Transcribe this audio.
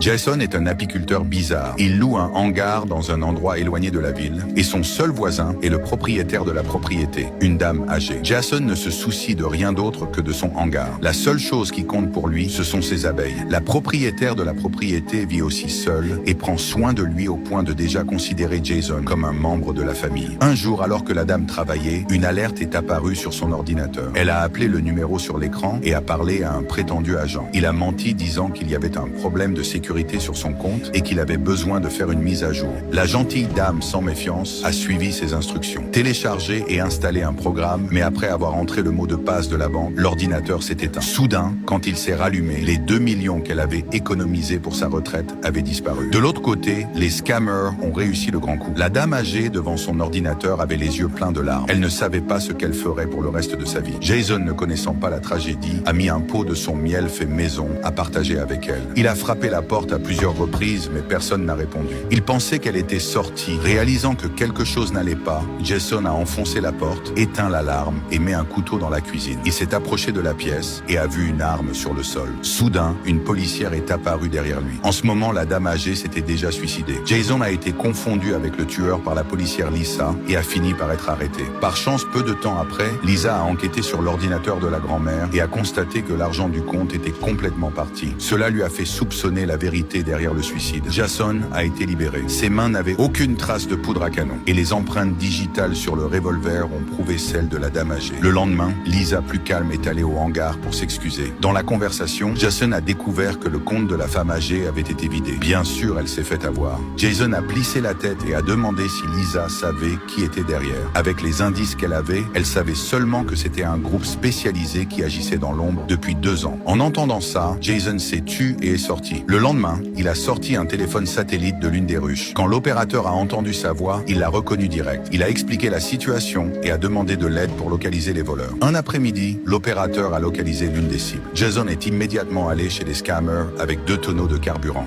Jason est un apiculteur bizarre. Il loue un hangar dans un endroit éloigné de la ville et son seul voisin est le propriétaire de la propriété, une dame âgée. Jason ne se soucie de rien d'autre que de son hangar. La seule chose qui compte pour lui, ce sont ses abeilles. La propriétaire de la propriété vit aussi seule et prend soin de lui au point de déjà considérer Jason comme un membre de la famille. Un jour, alors que la dame travaillait, une alerte est apparue sur son ordinateur. Elle a appelé le numéro sur l'écran et a parlé à un prétendu agent. Il a menti disant qu'il y avait un problème de sécurité sur son compte et qu'il avait besoin de faire une mise à jour. La gentille dame sans méfiance a suivi ses instructions. Télécharger et installer un programme, mais après avoir entré le mot de passe de la banque, l'ordinateur s'est éteint. Soudain, quand il s'est rallumé, les 2 millions qu'elle avait économisés pour sa retraite avaient disparu. De l'autre côté, les scammers ont réussi le grand coup. La dame âgée devant son ordinateur avait les yeux pleins de larmes. Elle ne savait pas ce qu'elle ferait pour le reste de sa vie. Jason, ne connaissant pas la tragédie, a mis un pot de son miel fait maison à partager avec elle. Il a frappé la porte à plusieurs reprises, mais personne n'a répondu. Il pensait qu'elle était sortie. Réalisant que quelque chose n'allait pas, Jason a enfoncé la porte, éteint l'alarme et met un couteau dans la cuisine. Il s'est approché de la pièce et a vu une arme sur le sol. Soudain, une policière est apparue derrière lui. En ce moment, la dame âgée s'était déjà suicidée. Jason a été confondu avec le tueur par la policière Lisa et a fini par être arrêté. Par chance, peu de temps après, Lisa a enquêté sur l'ordinateur de la grand-mère et a constaté que l'argent du compte était complètement parti. Cela lui a fait soupçonner la vérité derrière le suicide. Jason a été libéré. Ses mains n'avaient aucune trace de poudre à canon et les empreintes digitales sur le revolver ont prouvé celles de la dame âgée. Le lendemain, Lisa, plus calme, est allée au hangar pour s'excuser. Dans la conversation, Jason a découvert que le compte de la femme âgée avait été vidé. Bien sûr, elle s'est fait avoir. Jason a plissé la tête et a demandé si Lisa savait qui était derrière. Avec les indices qu'elle avait, elle savait seulement que c'était un groupe spécialisé qui agissait dans l'ombre depuis 2 ans. En entendant ça, Jason s'est tu et est sorti. Le lendemain, il a sorti un téléphone satellite de l'une des ruches. Quand l'opérateur a entendu sa voix, il l'a reconnu direct. Il a expliqué la situation et a demandé de l'aide pour localiser les voleurs. Un après-midi, l'opérateur a localisé l'une des cibles. Jason est immédiatement allé chez les scammers avec 2 tonneaux de carburant.